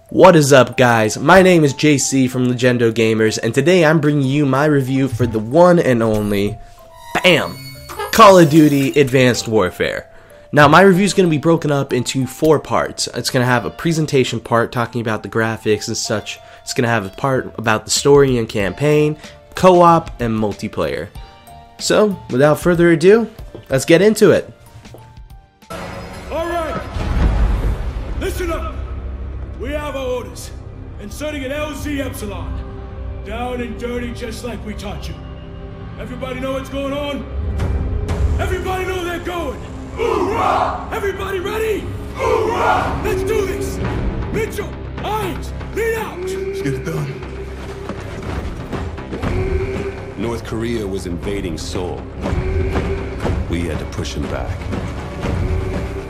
What is up, guys? My name is JC from Legendo Gamers, and today I'm bringing you my review for the one and only, BAM! Call of Duty Advanced Warfare. Now, my review is going to be broken up into 4 parts. It's going to have a presentation part talking about the graphics and such. It's going to have a part about the story and campaign, co-op, and multiplayer. So, without further ado, let's get into it. Alright! Listen up! We have our orders. Inserting an LZ Epsilon. Down and dirty just like we taught you. Everybody know what's going on? Everybody know they're going! Hoorah! Everybody ready? Hoorah! Let's do this! Mitchell! Hines! Lead out! Let's get it done. North Korea was invading Seoul. We had to push him back.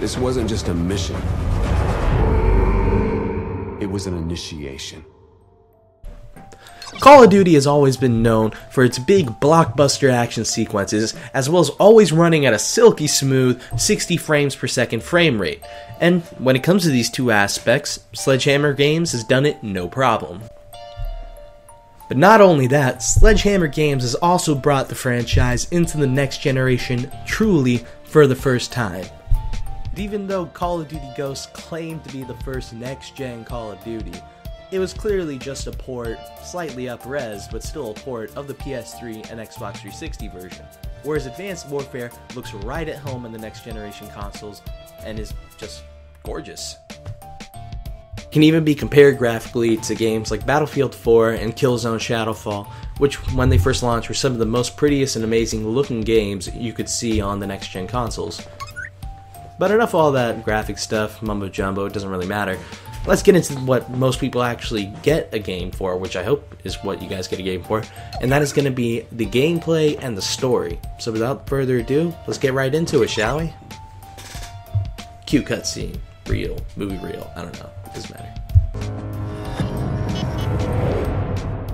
This wasn't just a mission. It was an initiation. Call of Duty has always been known for its big blockbuster action sequences, as well as always running at a silky smooth 60 frames per second frame rate. And when it comes to these two aspects, Sledgehammer Games has done it no problem. But not only that, Sledgehammer Games has also brought the franchise into the next generation truly for the first time. Even though Call of Duty Ghosts claimed to be the first next-gen Call of Duty, it was clearly just a port, slightly up-res, but still a port of the PS3 and Xbox 360 version, whereas Advanced Warfare looks right at home in the next-generation consoles and is just gorgeous. It can even be compared graphically to games like Battlefield 4 and Killzone Shadowfall, which when they first launched were some of the most prettiest and amazing looking games you could see on the next-gen consoles. But enough of all that graphic stuff, mumbo jumbo, it doesn't really matter. Let's get into what most people actually get a game for, which I hope is what you guys get a game for, and that is going to be the gameplay and the story. So without further ado, let's get right into it, shall we? Cue cutscene, reel, movie reel, I don't know, it doesn't matter.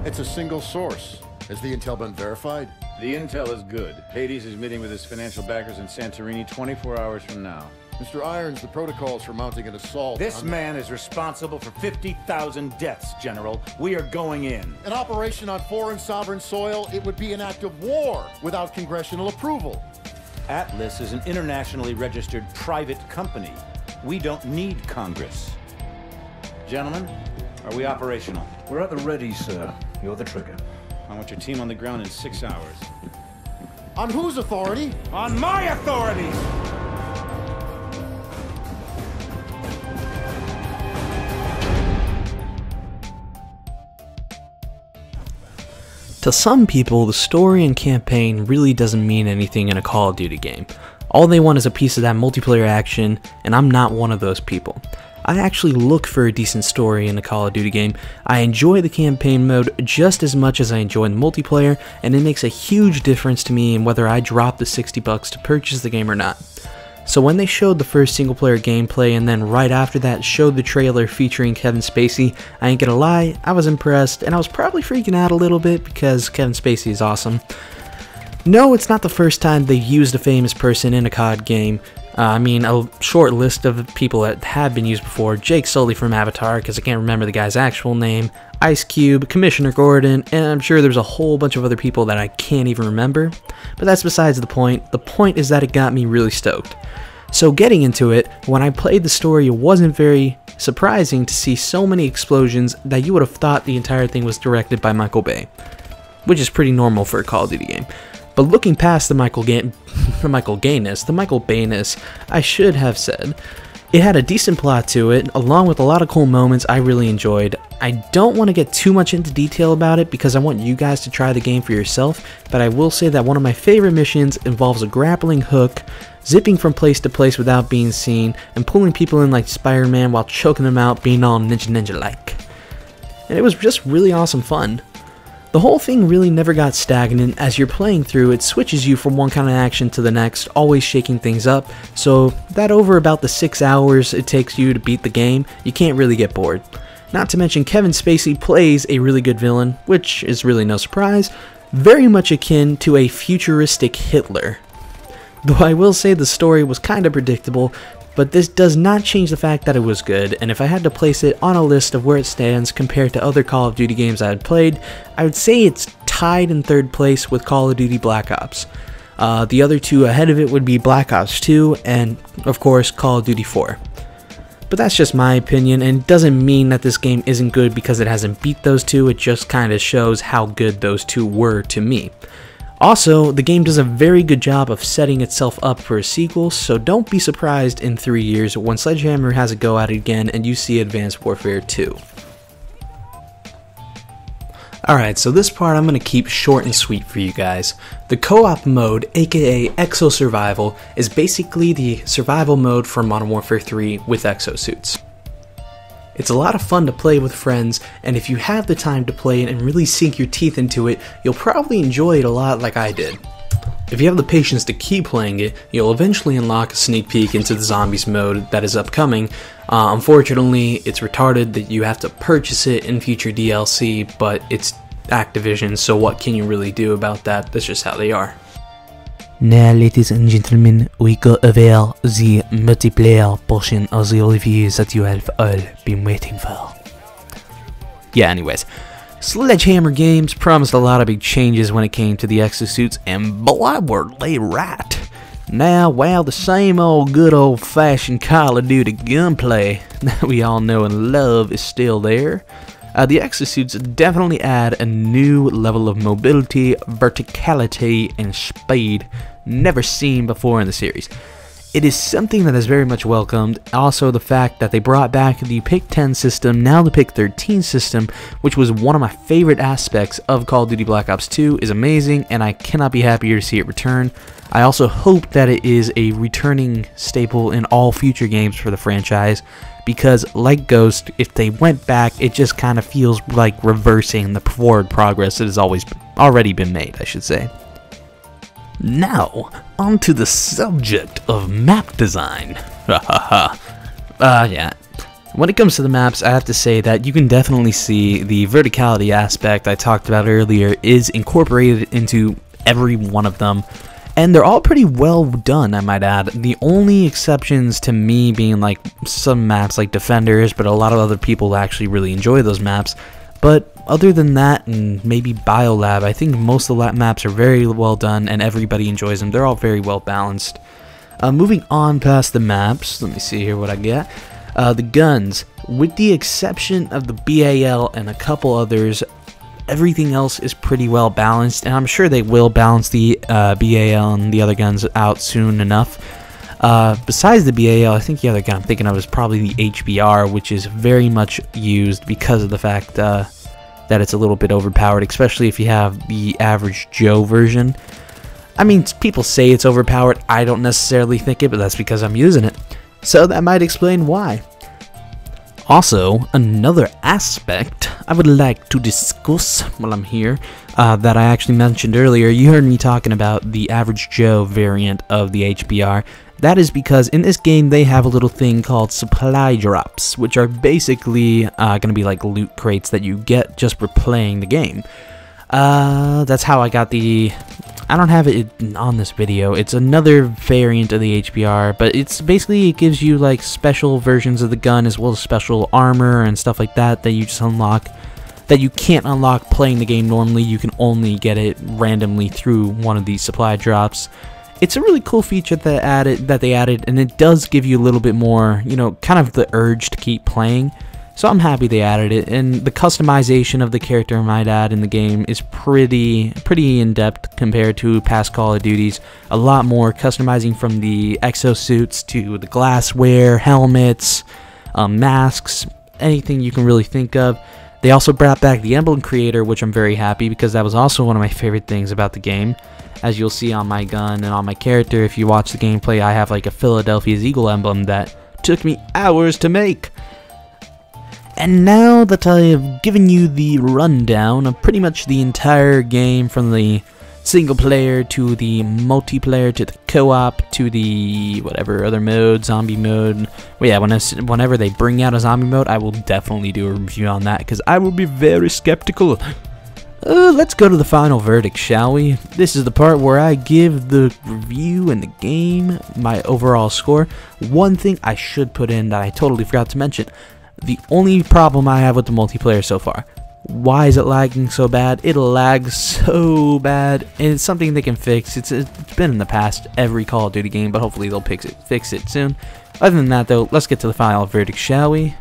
It's a single source. Has the intel been verified? The intel is good. Hades is meeting with his financial backers in Santorini 24 hours from now. Mr. Irons, the protocols for mounting an assault... This man is responsible for 50,000 deaths, General. We are going in. An operation on foreign sovereign soil, it would be an act of war without congressional approval. Atlas is an internationally registered private company. We don't need Congress. Gentlemen, are we operational? We're at the ready, sir. You're the trigger. I want your team on the ground in 6 hours. On whose authority? On my authority! To some people, the story and campaign really doesn't mean anything in a Call of Duty game. All they want is a piece of that multiplayer action, and I'm not one of those people. I actually look for a decent story in a Call of Duty game. I enjoy the campaign mode just as much as I enjoy the multiplayer, and it makes a huge difference to me in whether I drop the $60 to purchase the game or not. So when they showed the first single player gameplay and then right after that showed the trailer featuring Kevin Spacey, I ain't gonna lie, I was impressed, and I was probably freaking out a little bit because Kevin Spacey is awesome. No, it's not the first time they've used a famous person in a COD game. I mean, a short list of people that have been used before: Jake Sully from Avatar, because I can't remember the guy's actual name, Ice Cube, Commissioner Gordon, and I'm sure there's a whole bunch of other people that I can't even remember, but that's besides the point. The point is that it got me really stoked. So getting into it, when I played the story, it wasn't very surprising to see so many explosions that you would have thought the entire thing was directed by Michael Bay, which is pretty normal for a Call of Duty game. But looking past the Michael Bayness, I should have said, it had a decent plot to it, along with a lot of cool moments I really enjoyed. I don't want to get too much into detail about it because I want you guys to try the game for yourself, but I will say that one of my favorite missions involves a grappling hook, zipping from place to place without being seen, and pulling people in like Spider-Man while choking them out, being all ninja-like. And it was just really awesome fun. The whole thing really never got stagnant. As you're playing through, it switches you from one kind of action to the next, always shaking things up, so that over about the 6 hours it takes you to beat the game, you can't really get bored. Not to mention Kevin Spacey plays a really good villain, which is really no surprise, very much akin to a futuristic Hitler. Though I will say the story was kinda predictable, but this does not change the fact that it was good, and if I had to place it on a list of where it stands compared to other Call of Duty games I had played, I would say it's tied in third place with Call of Duty Black Ops. The other two ahead of it would be Black Ops 2 and, of course, Call of Duty 4. But that's just my opinion, and it doesn't mean that this game isn't good because it hasn't beat those two, it just kind of shows how good those two were to me. Also, the game does a very good job of setting itself up for a sequel, so don't be surprised in 3 years when Sledgehammer has a go at it again and you see Advanced Warfare 2. Alright, so this part I'm going to keep short and sweet for you guys. The co-op mode, aka Exo Survival, is basically the survival mode for Modern Warfare 3 with exosuits. It's a lot of fun to play with friends, and if you have the time to play it and really sink your teeth into it, you'll probably enjoy it a lot like I did. If you have the patience to keep playing it, you'll eventually unlock a sneak peek into the Zombies mode that is upcoming. Unfortunately, it's retarded that you have to purchase it in future DLC, but it's Activision, so what can you really do about that? That's just how they are. Now, ladies and gentlemen, we go over the multiplayer portion of the review that you have all been waiting for. Yeah, anyways. Sledgehammer Games promised a lot of big changes when it came to the exosuits, and boy, were they right. Now, while the same old good old-fashioned Call of Duty gunplay that we all know and love is still there, the exosuits definitely add a new level of mobility, verticality, and speed never seen before in the series. It is something that is very much welcomed. Also, the fact that they brought back the Pick 10 system, now the Pick 13 system, which was one of my favorite aspects of Call of Duty Black Ops 2, is amazing, and I cannot be happier to see it return. I also hope that it is a returning staple in all future games for the franchise, because like Ghost, if they went back, it just kind of feels like reversing the forward progress that has already been made, I should say. Now, onto the subject of map design. Yeah. When it comes to the maps, I have to say that you can definitely see the verticality aspect I talked about earlier is incorporated into every one of them. And they're all pretty well done, I might add. The only exceptions to me being like some maps like Defenders, but a lot of other people actually really enjoy those maps. But other than that, and maybe Biolab, I think most of the maps are very well done and everybody enjoys them. They're all very well balanced. Moving on past the maps, let me see here what I get. The guns, with the exception of the BAL and a couple others, everything else is pretty well balanced, and I'm sure they will balance the BAL and the other guns out soon enough. Besides the BAL, I think the other gun I'm thinking of is probably the HBR, which is very much used because of the fact that it's a little bit overpowered, especially if you have the average Joe version. I mean, people say it's overpowered, I don't necessarily think it, but that's because I'm using it. So that might explain why. Also, another aspect I would like to discuss while I'm here, that I actually mentioned earlier. You heard me talking about the average Joe variant of the HBR. That is because in this game they have a little thing called supply drops, which are basically going to be like loot crates that you get just for playing the game. That's how I got the... I don't have it on this video. It's another variant of the HBR, but it's basically, it gives you like special versions of the gun as well as special armor and stuff like that that you just unlock, that you can't unlock playing the game normally. You can only get it randomly through one of these supply drops. It's a really cool feature that they added, and it does give you a little bit more, you know, kind of the urge to keep playing. So I'm happy they added it, and the customization of the character, I might add, in the game is pretty in-depth compared to past Call of Duties. A lot more customizing, from the exosuits to the glassware, helmets, masks, anything you can really think of. They also brought back the emblem creator, which I'm very happy, because that was also one of my favorite things about the game. As you'll see on my gun and on my character, if you watch the gameplay, I have like a Philadelphia's Eagle emblem that took me hours to make. And now that I have given you the rundown of pretty much the entire game, from the single player to the multiplayer to the co-op to the whatever other mode, zombie mode. Well, yeah, whenever they bring out a zombie mode, I will definitely do a review on that, because I will be very skeptical. Let's go to the final verdict, shall we? This is the part where I give the review and the game my overall score. One thing I should put in that I totally forgot to mention. The only problem I have with the multiplayer so far. Why is it lagging so bad? It lags so bad, and it's something they can fix. It's been in the past every Call of Duty game, but hopefully they'll fix it soon. Other than that, though, let's get to the final verdict, shall we?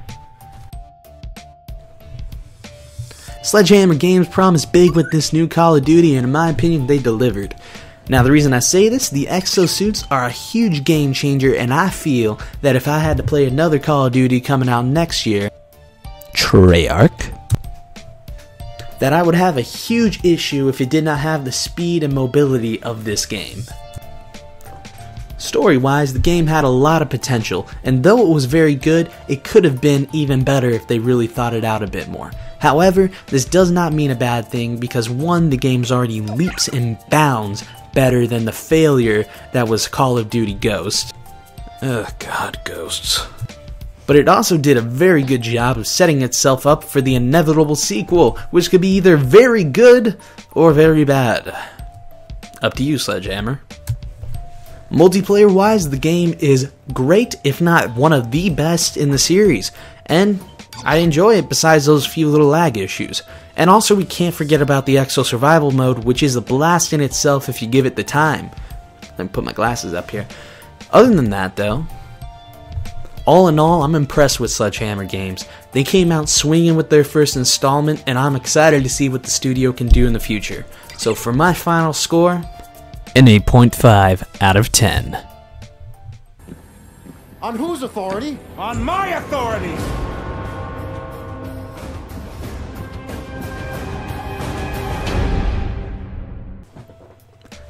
Sledgehammer Games promised big with this new Call of Duty, and in my opinion, they delivered. Now, the reason I say this, the exosuits are a huge game changer, and I feel that if I had to play another Call of Duty coming out next year, Treyarch, that I would have a huge issue if it did not have the speed and mobility of this game. Story-wise, the game had a lot of potential, and though it was very good, it could have been even better if they really thought it out a bit more. However, this does not mean a bad thing because one, the game's already leaps and bounds better than the failure that was Call of Duty Ghosts. Ugh, God, Ghosts. But it also did a very good job of setting itself up for the inevitable sequel, which could be either very good or very bad. Up to you, Sledgehammer. Multiplayer-wise, the game is great, if not one of the best in the series, and I enjoy it besides those few little lag issues. And also, we can't forget about the Exo Survival mode, which is a blast in itself if you give it the time. Let me put my glasses up here. Other than that, though, all in all, I'm impressed with Sledgehammer Games. They came out swinging with their first installment, and I'm excited to see what the studio can do in the future. So for my final score, an 8.5 out of 10. On whose authority? On my authority!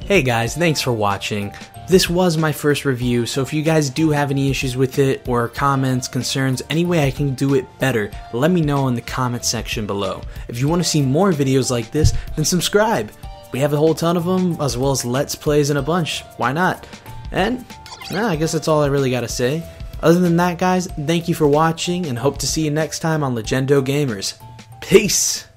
Hey guys, thanks for watching. This was my first review, so if you guys do have any issues with it, or comments, concerns, any way I can do it better, let me know in the comment section below. If you want to see more videos like this, then subscribe. We have a whole ton of them, as well as Let's Plays in a bunch. Why not? And, I guess that's all I really gotta say. Other than that, guys, thank you for watching, and hope to see you next time on Legendo Gamers. Peace!